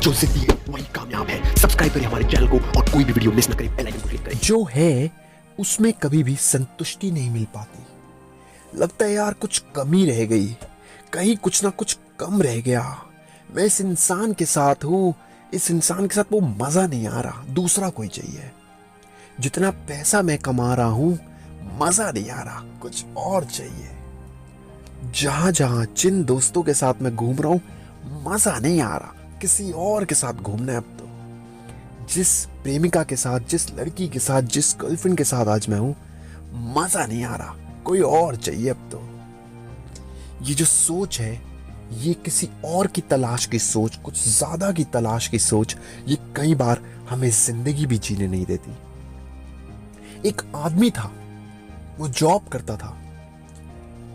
जो जिद्दी है वही कामयाब है। सब्सक्राइब करें हमारे चैनल को और कोई भी वीडियो मिस न करें, बेल आइकन को क्लिक करें। जो है उसमें कभी भी संतुष्टि नहीं मिल पाती। लगता है यार कुछ कमी रह गई, कहीं कुछ ना कुछ कम रह गया। मैं इस इंसान के साथ हूं, इस इंसान के साथ वो मजा नहीं आ रहा, दूसरा कोई चाहिए। जितना पैसा मैं कमा रहा हूं मजा नहीं आ रहा, कुछ और चाहिए। जहां जहां जिन दोस्तों के साथ मैं घूम रहा हूं मजा नहीं आ रहा, किसी और के साथ घूमना है अब तो। जिस प्रेमिका के साथ, जिस लड़की के साथ, जिस गर्लफ्रेंड के साथ आज मैं हूं मजा नहीं आ रहा, कोई और चाहिए अब तो। ये जो सोच है, ये किसी और की तलाश की सोच, कुछ ज्यादा की तलाश की सोच, ये कई बार हमें जिंदगी भी जीने नहीं देती। एक आदमी था, वो जॉब करता था,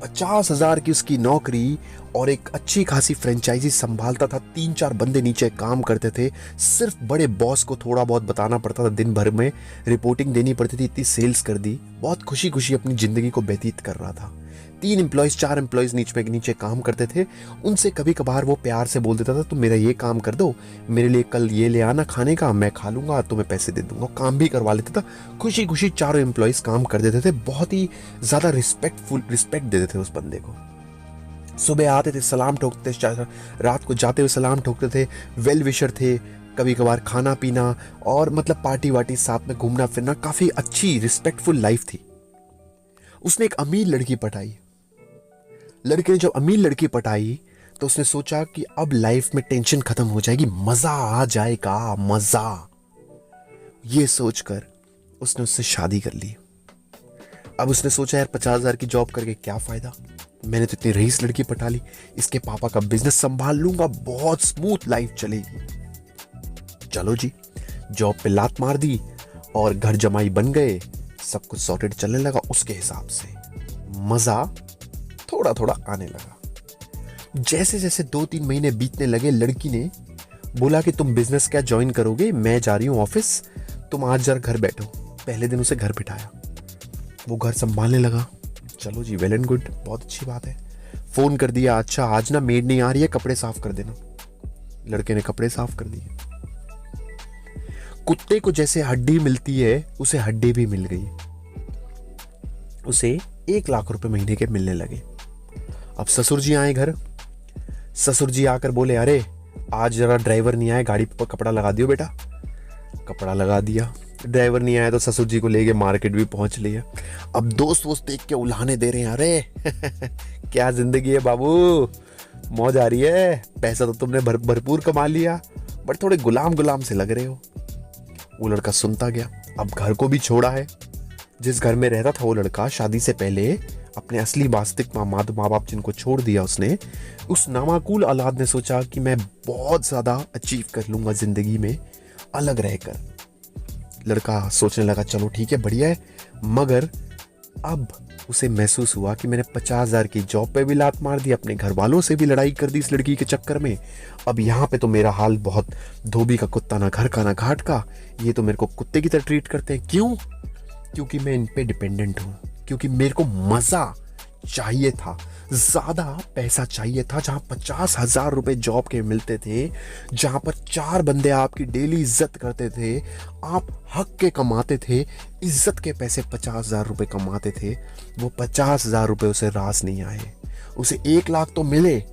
50,000 की उसकी नौकरी और एक अच्छी खासी फ्रेंचाइजी संभालता था। 3-4 बंदे नीचे काम करते थे। सिर्फ बड़े बॉस को थोड़ा बहुत बताना पड़ता था, दिन भर में रिपोर्टिंग देनी पड़ती थी। इतनी सेल्स कर दी, बहुत खुशी खुशी अपनी जिंदगी को व्यतीत कर रहा था। 3 एम्प्लॉयज 4 एम्प्लॉयज नीचे काम करते थे। उनसे कभी कभार वो प्यार से बोल देता था, तुम मेरा ये काम कर दो, मेरे लिए कल ये ले आना खाने का, मैं खा लूंगा, तुम्हें पैसे दे दूंगा। काम भी करवा लेता था, खुशी खुशी चारों एम्प्लॉयज काम कर देते थे। बहुत ही ज्यादा रिस्पेक्ट देते थे उस बंदे को। सुबह आते थे, सलाम ठोकते थे, रात को जाते हुए सलाम ठोकते थे, वेल विशर थे। कभी कभार खाना पीना और मतलब पार्टी वार्टी, साथ में घूमना फिरना, काफी अच्छी रिस्पेक्टफुल लाइफ थी। उसने एक अमीर लड़की पटाई। लड़के ने जब अमीर लड़की पटाई तो उसने सोचा कि अब लाइफ में टेंशन खत्म हो जाएगी, मजा आ जाएगा, मजा। ये सोचकर उसने उससे शादी कर ली। अब उसने सोचा यार 50,000 की जॉब करके क्या फायदा, मैंने तो इतनी रईस लड़की पटा ली, इसके पापा का बिजनेस संभाल लूंगा, बहुत स्मूथ लाइफ चलेगी। चलो जी, जॉब पे लात मार दी और घर जमाई बन गए, सब कुछ सॉर्टेड चलने लगा उसके हिसाब से। मजा थोड़ा थोड़ा आने लगा। जैसे जैसे 2-3 महीने बीतने लगे, लड़की ने बोला कि तुम बिजनेस क्या ज्वाइन करोगे, मैं जा रही हूं ऑफिस, तुम आज जरा घर बैठो। पहले दिन उसे घर बिठाया, वो घर संभालने लगा। चलो जी, वेल एंड गुड, बहुत अच्छी बात है। फोन कर दिया, अच्छा आज ना मेड नहीं आ रही है, कपड़े साफ कर देना। लड़के ने कपड़े साफ कर दिए। कुत्ते को जैसे हड्डी मिलती है, उसे हड्डी भी मिल गई। उसे 1 लाख रुपए महीने के मिलने लगे। अब ससुर जी आए घर। ससुर जी आकर बोले, अरे आज जरा ड्राइवर नहीं आया, गाड़ी पर कपड़ा लगा दियो बेटा। कपड़ा लगा दिया। ड्राइवर नहीं आया तो ससुर जी को लेके मार्केट भी पहुंच लिया। अब दोस्त देख के उल्हाने दे रहे हैं, अरे क्या जिंदगी है बाबू, मौज आ रही है, पैसा तो तुमने भरपूर कमा लिया, बट थोड़े गुलाम गुलाम से लग रहे हो। वो लड़का सुनता गया। अब घर को भी छोड़ा है। जिस घर में रहता था वो लड़का, शादी से पहले अपने असली वास्तविक माँ बाप जिनको छोड़ दिया उसने, उस नामाकुल औलाद ने सोचा कि मैं बहुत ज्यादा अचीव कर लूंगा जिंदगी में अलग रहकर। लड़का सोचने लगा, चलो ठीक है, बढ़िया है। मगर अब उसे महसूस हुआ कि मैंने 50,000 की जॉब पे भी लात मार दी, अपने घर वालों से भी लड़ाई कर दी इस लड़की के चक्कर में। अब यहाँ पे तो मेरा हाल बहुत, धोबी का कुत्ता, ना घर का ना घाट का। ये तो मेरे को कुत्ते की तरह ट्रीट करते हैं। क्यों? क्योंकि मैं इन पे डिपेंडेंट हूं, क्योंकि मेरे को मजा चाहिए था, ज्यादा पैसा चाहिए था। जहां 50,000 रुपए जॉब के मिलते थे, जहां पर 4 बंदे आपकी डेली इज्जत करते थे, आप हक के कमाते थे, इज्जत के पैसे 50,000 रुपए कमाते थे, वो 50,000 रुपए उसे रास नहीं आए। उसे 1 लाख तो मिले,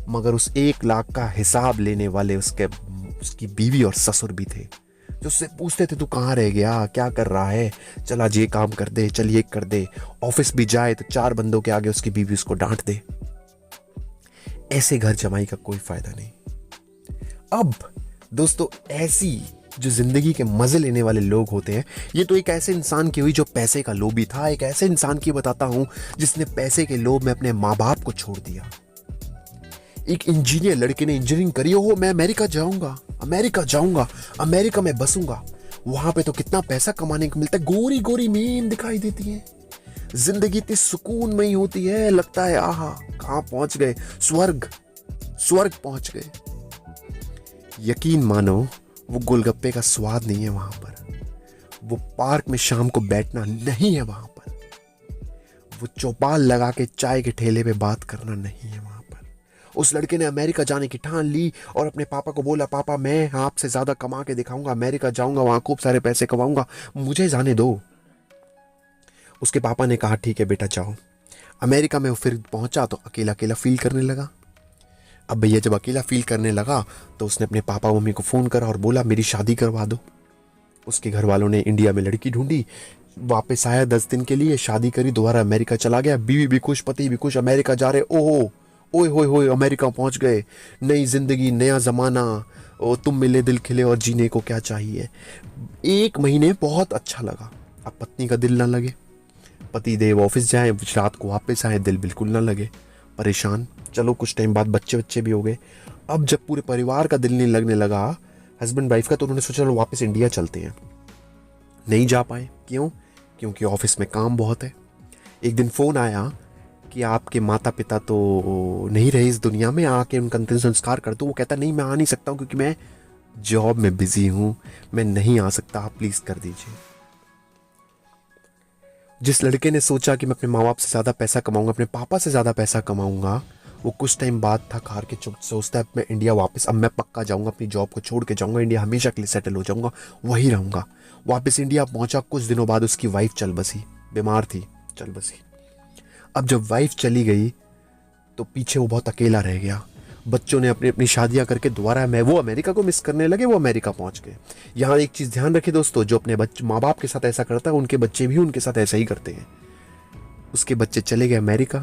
मगर उस 1 लाख का हिसाब लेने वाले उसकी बीवी और ससुर भी थे, जो उससे पूछते थे, तू कहाँ रह गया, क्या कर रहा है, चल आज ये काम कर दे, चल ये कर दे। ऑफिस भी जाए तो 4 बंदों के आगे उसकी बीवी उसको डांट दे। ऐसे घर जमाई का कोई फायदा नहीं। अब दोस्तों, ऐसी जो जिंदगी के मजे लेने वाले लोग होते हैं, ये तो एक ऐसे इंसान की हुई जो पैसे का लोभी था। एक ऐसे इंसान की बताता हूं जिसने पैसे के लोभ में अपने माँ बाप को छोड़ दिया। एक इंजीनियर लड़के ने इंजीनियरिंग करी हो, मैं अमेरिका जाऊंगा, अमेरिका में बसूंगा, वहां पे तो कितना पैसा कमाने को मिलता है, गोरी गोरी मीम दिखाई देती है, जिंदगी इतनी सुकून में ही होती है, लगता है आहा कहां पहुंच गए, स्वर्ग पहुंच गए। यकीन मानो, वो गोलगप्पे का स्वाद नहीं है वहां पर, वो पार्क में शाम को बैठना नहीं है वहां पर, वो चौपाल लगा के चाय के ठेले पे बात करना नहीं है वहां पर, उस लड़के ने अमेरिका जाने की ठान ली और अपने पापा को बोला, पापा मैं आपसे ज़्यादा कमा के दिखाऊंगा, अमेरिका जाऊंगा, वहाँ खूब सारे पैसे कमाऊंगा, मुझे जाने दो। उसके पापा ने कहा ठीक है बेटा जाओ। अमेरिका में वो फिर पहुंचा तो अकेला अकेला फील करने लगा। अब भैया जब अकेला फील करने लगा तो उसने अपने पापा मम्मी को फ़ोन करा और बोला मेरी शादी करवा दो। उसके घर वालों ने इंडिया में लड़की ढूंढी, वापस आया 10 दिन के लिए, शादी करी, दोबारा अमेरिका चला गया। बीवी भी खुश, पति भी खुश, अमेरिका जा रहे। ओहो ओए होए होए, अमेरिका पहुंच गए, नई जिंदगी, नया जमाना, ओ तुम मिले दिल खिले और जीने को क्या चाहिए। 1 महीने बहुत अच्छा लगा। अब पत्नी का दिल ना लगे, पति देव ऑफिस जाए, रात को वापस आए, दिल बिल्कुल ना लगे, परेशान। चलो कुछ टाइम बाद बच्चे भी हो गए। अब जब पूरे परिवार का दिल नहीं लगने लगा हस्बैंड वाइफ का, तो उन्होंने सोचा चलो वापस इंडिया चलते हैं। नहीं जा पाए, क्यों? क्योंकि ऑफिस में काम बहुत है। एक दिन फ़ोन आया कि आपके माता पिता तो नहीं रहे इस दुनिया में, आके उनका अंतिम संस्कार कर दो। वो कहता नहीं मैं आ नहीं सकता हूँ क्योंकि मैं जॉब में बिजी हूँ, मैं नहीं आ सकता, आप प्लीज़ कर दीजिए। जिस लड़के ने सोचा कि मैं अपने माँ बाप से ज़्यादा पैसा कमाऊंगा, अपने पापा से ज़्यादा पैसा कमाऊंगा, वो कुछ टाइम बाद थक हार के चुप सोचता है मैं इंडिया वापस, अब मैं पक्का जाऊंगा, अपनी जॉब को छोड़ के जाऊंगा, इंडिया हमेशा के लिए सेटल हो जाऊंगा, वहीं रहूंगा। वापस इंडिया पहुंचा, कुछ दिनों बाद उसकी वाइफ चल बसी, बीमार थी, चल बसी। अब जब वाइफ चली गई तो पीछे वो बहुत अकेला रह गया। बच्चों ने अपनी अपनी शादियां करके दोबारा वो अमेरिका को मिस करने लगे, वो अमेरिका पहुंच गए। यहाँ एक चीज़ ध्यान रखे दोस्तों, जो अपने बच्चे माँ बाप के साथ ऐसा करता है उनके बच्चे भी उनके साथ ऐसा ही करते हैं। उसके बच्चे चले गए अमेरिका,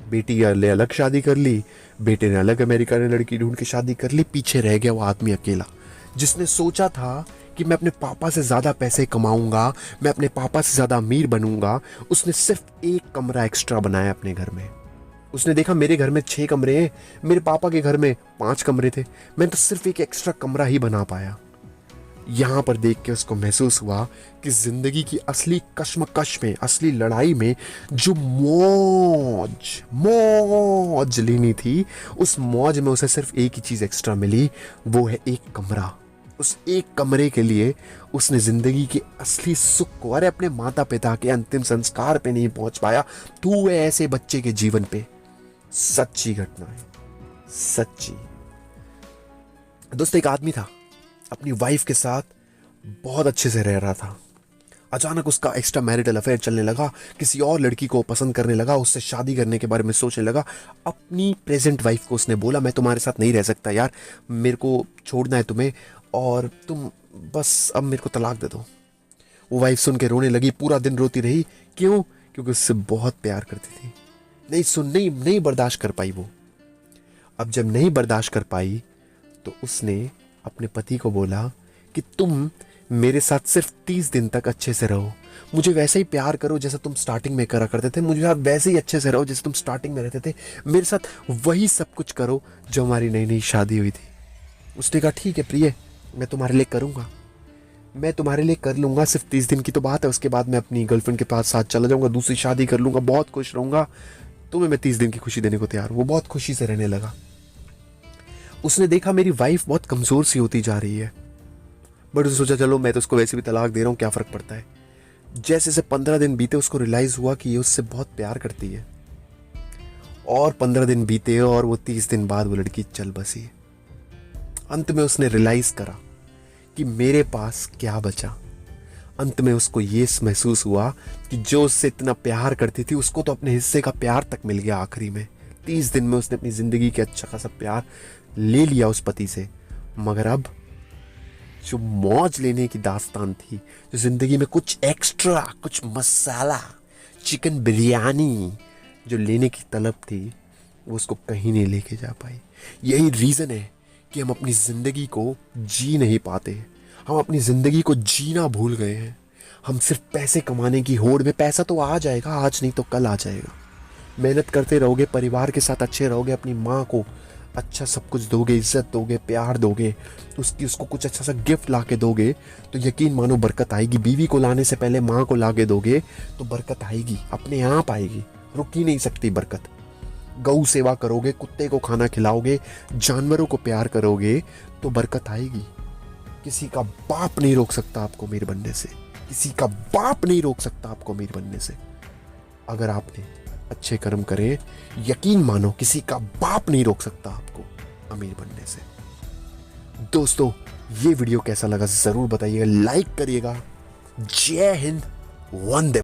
बेटी ने अलग शादी कर ली, बेटे ने अलग अमेरिका ने लड़की ढूंढ के शादी कर ली, पीछे रह गया वो आदमी अकेला, जिसने सोचा था कि मैं अपने पापा से ज़्यादा पैसे कमाऊंगा, मैं अपने पापा से ज़्यादा अमीर बनूंगा। उसने सिर्फ 1 कमरा एक्स्ट्रा बनाया अपने घर में। उसने देखा मेरे घर में 6 कमरे हैं, मेरे पापा के घर में 5 कमरे थे, मैं तो सिर्फ एक एक्स्ट्रा कमरा ही बना पाया। यहाँ पर देख के उसको महसूस हुआ कि जिंदगी की असली कश्मकश में, असली लड़ाई में जो मौज लेनी थी, उस मौज में उसे सिर्फ एक ही चीज़ एक्स्ट्रा मिली, वो है 1 कमरा। उस 1 कमरे के लिए उसने जिंदगी के असली सुख को, अरे अपने माता पिता के अंतिम संस्कार पे नहीं पहुंच पाया, तू है ऐसे बच्चे के जीवन पे। सच्ची घटना है, सच्ची। दोस्तों एक आदमी था, अपनी वाइफ के साथ बहुत अच्छे से रह रहा था। अचानक उसका एक्स्ट्रा मैरिटल अफेयर चलने लगा, किसी और लड़की को पसंद करने लगा, उससे शादी करने के बारे में सोचने लगा। अपनी प्रेजेंट वाइफ को उसने बोला मैं तुम्हारे साथ नहीं रह सकता यार, मेरे को छोड़ना है तुम्हें, और तुम बस अब मेरे को तलाक दे दो। वो वाइफ सुन के रोने लगी, पूरा दिन रोती रही। क्यों? क्योंकि उससे बहुत प्यार करती थी। नहीं बर्दाश्त कर पाई वो। अब जब नहीं बर्दाश्त कर पाई तो उसने अपने पति को बोला कि तुम मेरे साथ सिर्फ 30 दिन तक अच्छे से रहो, मुझे वैसे ही प्यार करो जैसा तुम स्टार्टिंग में करा करते थे, मुझे साथ वैसे ही अच्छे से रहो जैसे तुम स्टार्टिंग में रहते थे, मेरे साथ वही सब कुछ करो जो हमारी नई नई शादी हुई थी। उसने कहा ठीक है प्रिय, मैं तुम्हारे लिए करूँगा, मैं तुम्हारे लिए कर लूँगा, सिर्फ 30 दिन की तो बात है, उसके बाद मैं अपनी गर्लफ्रेंड के पास साथ चला जाऊँगा, दूसरी शादी कर लूँगा, बहुत खुश रहूँगा, तुम्हें मैं 30 दिन की खुशी देने को तैयार हूँ। वो बहुत खुशी से रहने लगा। उसने देखा मेरी वाइफ बहुत कमज़ोर सी होती जा रही है, बट उसने सोचा चलो मैं तो उसको वैसे भी तलाक दे रहा हूँ, क्या फ़र्क पड़ता है। जैसे जैसे 15 दिन बीते उसको रियलाइज़ हुआ कि ये उससे बहुत प्यार करती है, और 15 दिन बीते और वो 30 दिन बाद वो लड़की चल बसी। अंत में उसने रियलाइज़ करा कि मेरे पास क्या बचा। अंत में उसको ये महसूस हुआ कि जो उससे इतना प्यार करती थी उसको तो अपने हिस्से का प्यार तक मिल गया। आखिरी में 30 दिन में उसने अपनी ज़िंदगी के अच्छा खासा प्यार ले लिया उस पति से, मगर अब जो मौज लेने की दास्तान थी, जो ज़िंदगी में कुछ एक्स्ट्रा, कुछ मसाला, चिकन बिरयानी जो लेने की तलब थी, वो उसको कहीं नहीं लेके जा पाई। यही रीज़न है कि हम अपनी ज़िंदगी को जी नहीं पाते, हम अपनी ज़िंदगी को जीना भूल गए हैं। हम सिर्फ पैसे कमाने की होड़ में, पैसा तो आ जाएगा, आज नहीं तो कल आ जाएगा। मेहनत करते रहोगे, परिवार के साथ अच्छे रहोगे, अपनी माँ को अच्छा सब कुछ दोगे, इज्जत दोगे, प्यार दोगे, उसको कुछ अच्छा सा गिफ्ट ला के दोगे तो यकीन मानो बरकत आएगी। बीवी को लाने से पहले माँ को ला के दोगे तो बरकत आएगी, अपने आप आएगी, रुक ही नहीं सकती बरकत। गौ सेवा करोगे, कुत्ते को खाना खिलाओगे, जानवरों को प्यार करोगे तो बरकत आएगी। किसी का बाप नहीं रोक सकता आपको अमीर बनने से, किसी का बाप नहीं रोक सकता आपको अमीर बनने से। अगर आपने अच्छे कर्म करें, यकीन मानो किसी का बाप नहीं रोक सकता आपको अमीर बनने से। दोस्तों, ये वीडियो कैसा लगा जरूर बताइएगा, लाइक करिएगा। जय हिंद, वंदे